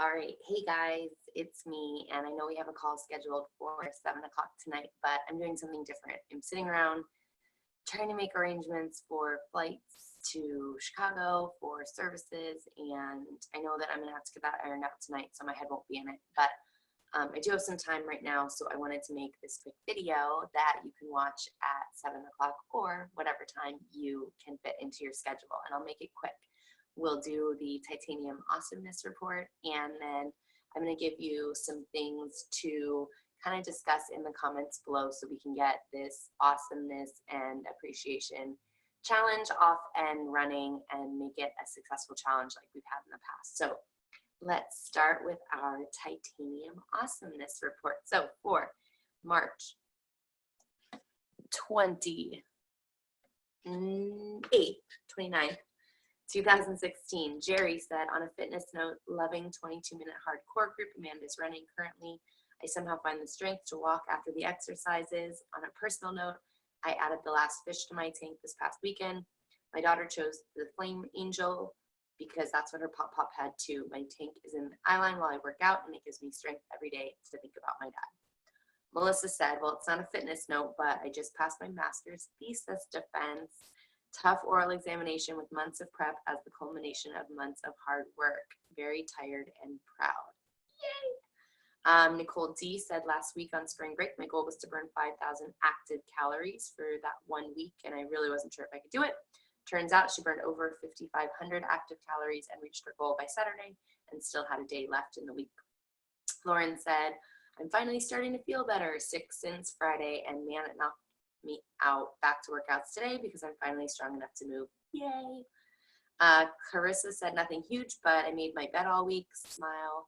All right. Hey guys, it's me. And I know we have a call scheduled for 7 o'clock tonight, but I'm doing something different. I'm sitting around trying to make arrangements for flights to Chicago for services. And I know that I'm going to have to get that ironed out tonight, so my head won't be in it. But I do have some time right now, so I wanted to make this quick video that you can watch at 7 o'clock or whatever time you can fit into your schedule. And I'll make it quick. We'll do the titanium awesomeness report, and then I'm going to give you some things to kind of discuss in the comments below so we can get this awesomeness and appreciation challenge off and running and make it a successful challenge like we've had in the past. So let's start with our titanium awesomeness report. So for March 28th, 29th, 2016, Jerry said, on a fitness note, loving 22-minute hardcore group Amanda's running currently. I somehow find the strength to walk after the exercises. On a personal note, I added the last fish to my tank this past weekend. My daughter chose the Flame Angel because that's what her pop had too. My tank is in the eyeline while I work out, and it gives me strength every day to think about my dad. Melissa said, well, it's not a fitness note, but I just passed my master's thesis defense. Tough oral examination with months of prep as the culmination of months of hard work. Very tired and proud. Yay! Nicole D said, last week on spring break, my goal was to burn 5,000 active calories for that 1 week, and I really wasn't sure if I could do it. Turns out she burned over 5,500 active calories and reached her goal by Saturday and still had a day left in the week. Lauren said, I'm finally starting to feel better, sick since Friday, and man, it knocked me out back to workouts today because I'm finally strong enough to move. Yay. Carissa said, nothing huge, but I made my bed all week. Smile.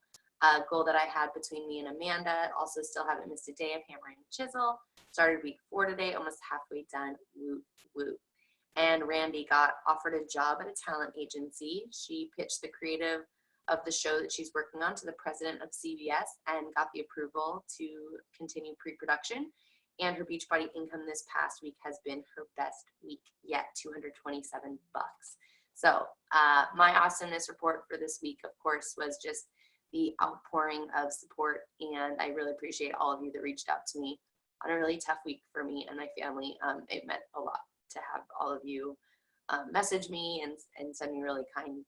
Goal that I had between me and Amanda. Also still haven't missed a day of hammering and chisel. Started week 4 today, almost halfway done. Woot, woot. And Randy got offered a job at a talent agency. She pitched the creative of the show that she's working on to the president of CBS and got the approval to continue pre-production. And her Beachbody income this past week has been her best week yet, $227. So my awesomeness report for this week, of course, was just the outpouring of support, and I really appreciate all of you that reached out to me on a really tough week for me and my family. It meant a lot to have all of you message me and send me really kind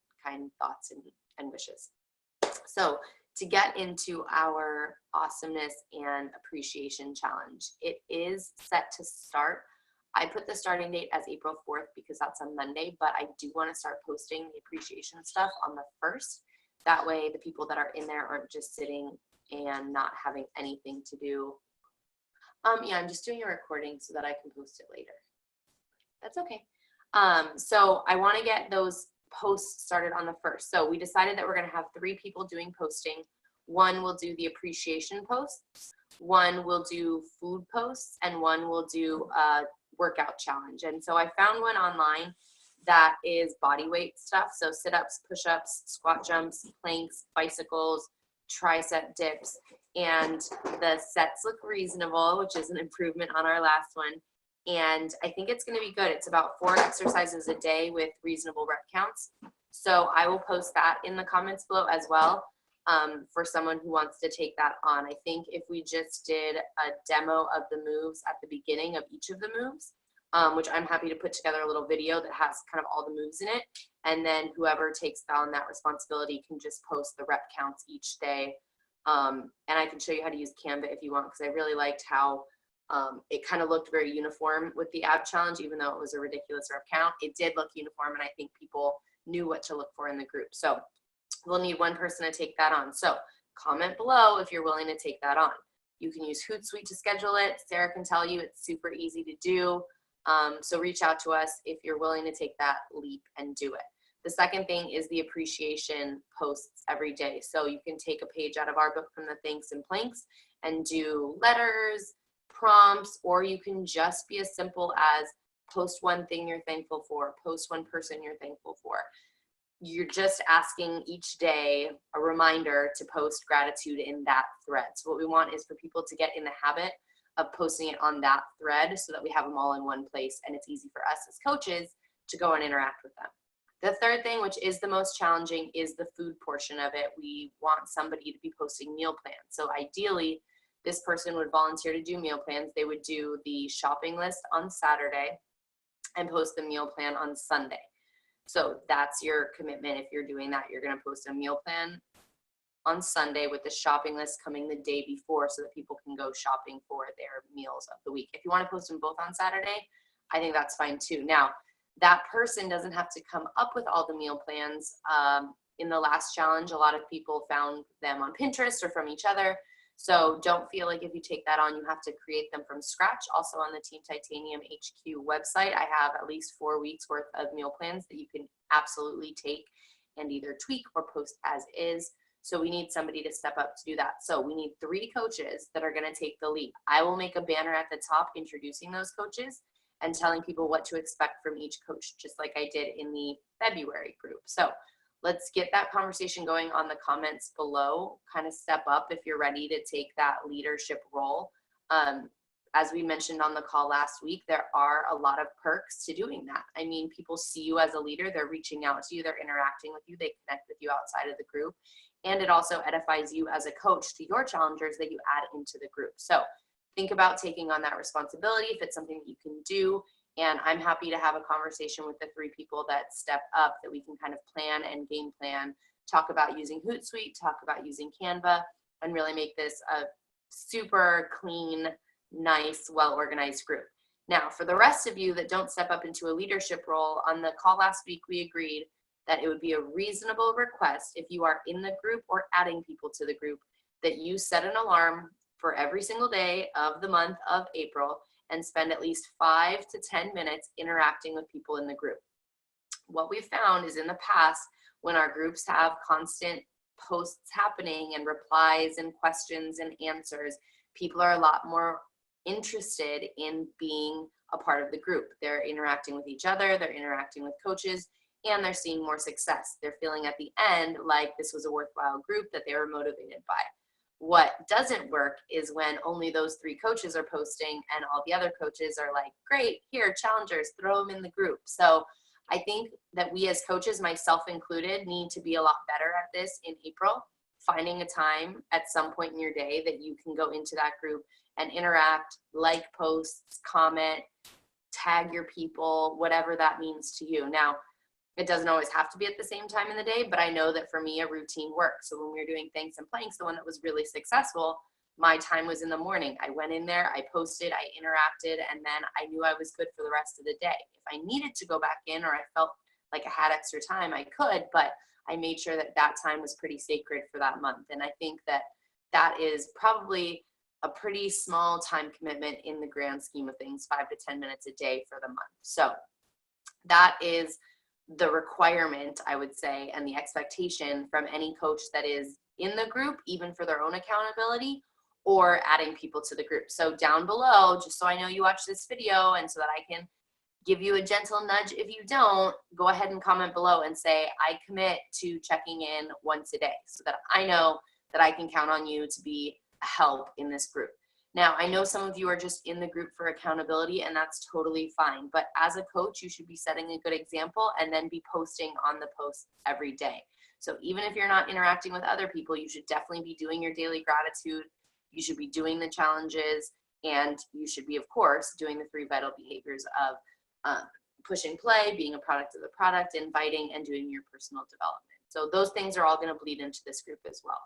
thoughts and wishes. So to get into our awesomeness and appreciation challenge, it is set to start. I put the starting date as April 4th because that's a Monday, but I do want to start posting the appreciation stuff on the 1st. That way the people that are in there aren't just sitting and not having anything to do. Yeah, I'm just doing a recording so that I can post it later. That's okay. So I want to get those posts started on the 1st. So we decided that we're going to have 3 people doing posting. One will do the appreciation posts, one will do food posts, and one will do a workout challenge. And so I found one online that is body weight stuff. So sit-ups, push-ups, squat jumps, planks, bicycles, tricep dips, and the sets look reasonable, which is an improvement on our last one. And I think it's going to be good. It's about 4 exercises a day with reasonable rep counts. So I will post that in the comments below as well for someone who wants to take that on. I think if we just did a demo of the moves at the beginning of each of the moves, which I'm happy to put together a little video that has kind of all the moves in it. And then whoever takes on that responsibility can just post the rep counts each day. And I can show you how to use Canva if you want, because I really liked how it kind of looked very uniform with the ab challenge, even though it was a ridiculous rep count. It did look uniform, and I think people knew what to look for in the group. So we'll need one person to take that on. So comment below if you're willing to take that on. You can use Hootsuite to schedule it. Sarah can tell you it's super easy to do. So reach out to us if you're willing to take that leap and do it. The second thing is the appreciation posts every day. So you can take a page out of our book from the Thanks and Planks and do letters, prompts, or you can just be as simple as post one thing you're thankful for, post one person you're thankful for. You're just asking each day a reminder to post gratitude in that thread. So what we want is for people to get in the habit of posting it on that thread so that we have them all in one place and it's easy for us as coaches to go and interact with them. The third thing, which is the most challenging, is the food portion of it. We want somebody to be posting meal plans. So ideally, this person would volunteer to do meal plans. They would do the shopping list on Saturday and post the meal plan on Sunday. So that's your commitment. If you're doing that, you're going to post a meal plan on Sunday with the shopping list coming the day before so that people can go shopping for their meals of the week. If you want to post them both on Saturday, I think that's fine too. Now, that person doesn't have to come up with all the meal plans. In the last challenge, a lot of people found them on Pinterest or from each other. So don't feel like if you take that on, you have to create them from scratch. Also on the Team Titanium HQ website, I have at least 4 weeks worth of meal plans that you can absolutely take and either tweak or post as is. So we need somebody to step up to do that. So we need 3 coaches that are going to take the leap. I will make a banner at the top introducing those coaches and telling people what to expect from each coach, just like I did in the February group. So let's get that conversation going on the comments below. Kind of step up if you're ready to take that leadership role. As we mentioned on the call last week, there are a lot of perks to doing that. I mean, people see you as a leader, they're reaching out to you, they're interacting with you, they connect with you outside of the group. And it also edifies you as a coach to your challengers that you add into the group. So think about taking on that responsibility if it's something that you can do. And I'm happy to have a conversation with the 3 people that step up that we can kind of plan and game plan, talk about using Hootsuite, talk about using Canva, and really make this a super clean, nice, well-organized group. Now, for the rest of you that don't step up into a leadership role, on the call last week, we agreed that it would be a reasonable request if you are in the group or adding people to the group that you set an alarm for every single day of the month of April and spend at least 5 to 10 minutes interacting with people in the group. What we've found is in the past, when our groups have constant posts happening and replies and questions and answers, people are a lot more interested in being a part of the group. They're interacting with each other, they're interacting with coaches, and they're seeing more success. They're feeling at the end like this was a worthwhile group that they were motivated by. What doesn't work is when only those 3 coaches are posting and all the other coaches are like, great, here, challengers, throw them in the group. So I think that we as coaches, myself included, need to be a lot better at this in April, finding a time at some point in your day that you can go into that group and interact, like posts, comment, tag your people, whatever that means to you. Now, it doesn't always have to be at the same time in the day, but I know that for me, a routine works. So when we were doing Thanks and Planks, the one that was really successful, my time was in the morning. I went in there, I posted, I interacted, and then I knew I was good for the rest of the day. If I needed to go back in or I felt like I had extra time, I could, but I made sure that that time was pretty sacred for that month. And I think that that is probably a pretty small time commitment in the grand scheme of things, 5 to 10 minutes a day for the month. So that is the requirement, I would say, and the expectation from any coach that is in the group, even for their own accountability, or adding people to the group. So down below, just so I know you watch this video and so that I can give you a gentle nudge if you don't, go ahead and comment below and say, I commit to checking in once a day so that I know that I can count on you to be a help in this group. Now, I know some of you are just in the group for accountability, and that's totally fine. But as a coach, you should be setting a good example and then be posting on the posts every day. So even if you're not interacting with other people, you should definitely be doing your daily gratitude. You should be doing the challenges, and you should be, of course, doing the 3 vital behaviors of push and play, being a product of the product, inviting, and doing your personal development. So those things are all going to bleed into this group as well.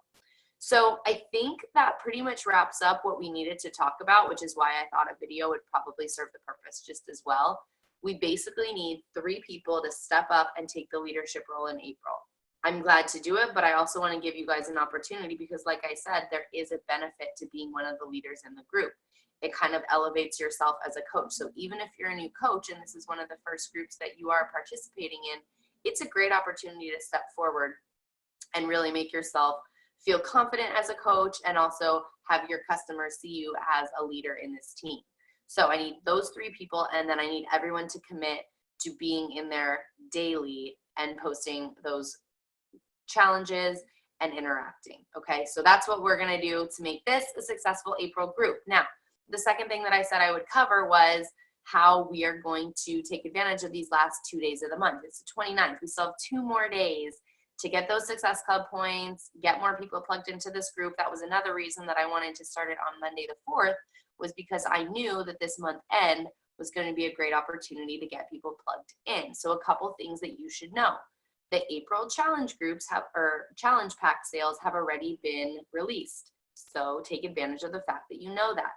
So I think that pretty much wraps up what we needed to talk about, which is why I thought a video would probably serve the purpose just as well. We basically need 3 people to step up and take the leadership role in April. I'm glad to do it, but I also want to give you guys an opportunity because, like I said, there is a benefit to being one of the leaders in the group. It kind of elevates yourself as a coach. So even if you're a new coach and this is one of the first groups that you are participating in, it's a great opportunity to step forward and really make yourself feel confident as a coach and also have your customers see you as a leader in this team. So I need those 3 people, and then I need everyone to commit to being in there daily and posting those challenges and interacting. Okay, so that's what we're going to do to make this a successful April group. Now, the second thing that I said I would cover was how we are going to take advantage of these last 2 days of the month. It's the 29th. We still have 2 more days to get those Success Club points, get more people plugged into this group. That was another reason that I wanted to start it on Monday the 4th, was because I knew that this month end was going to be a great opportunity to get people plugged in. So a couple things that you should know. The April challenge groups or challenge pack sales have already been released. So take advantage of the fact that you know that.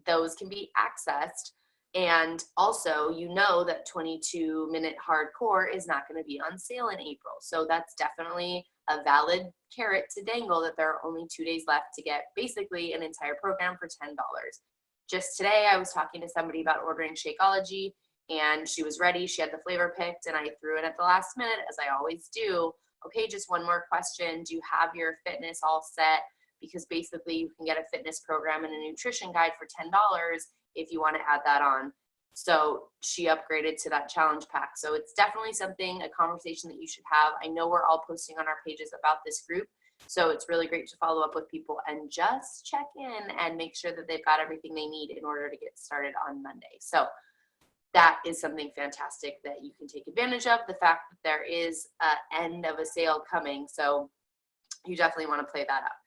Those can be accessed. And also, you know that 22-minute hardcore is not going to be on sale in April. So that's definitely a valid carrot to dangle, that there are only 2 days left to get basically an entire program for $10. Just today, I was talking to somebody about ordering Shakeology, and she was ready. She had the flavor picked, and I threw it at the last minute, as I always do. Okay, just one more question. Do you have your fitness all set? Because basically, you can get a fitness program and a nutrition guide for $10 if you want to add that on. So she upgraded to that challenge pack. So it's definitely something, a conversation that you should have. I know we're all posting on our pages about this group, so it's really great to follow up with people and just check in and make sure that they've got everything they need in order to get started on Monday. So that is something fantastic that you can take advantage of, the fact that there is an end of a sale coming. So you definitely want to play that up.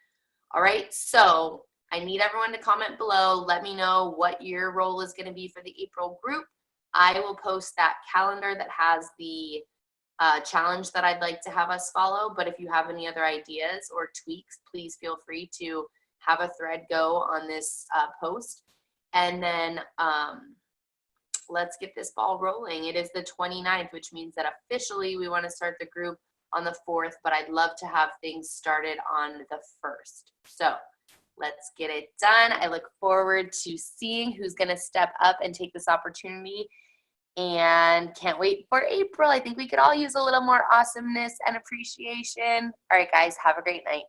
All right, so I need everyone to comment below. Let me know what your role is going to be for the April group. I will post that calendar that has the challenge that I'd like to have us follow. But if you have any other ideas or tweaks, please feel free to have a thread go on this post. And then let's get this ball rolling. It is the 29th, which means that officially we want to start the group on the 4th, but I'd love to have things started on the 1st. So let's get it done. I look forward to seeing who's going to step up and take this opportunity, and can't wait for April. I think we could all use a little more awesomeness and appreciation. All right, guys, have a great night.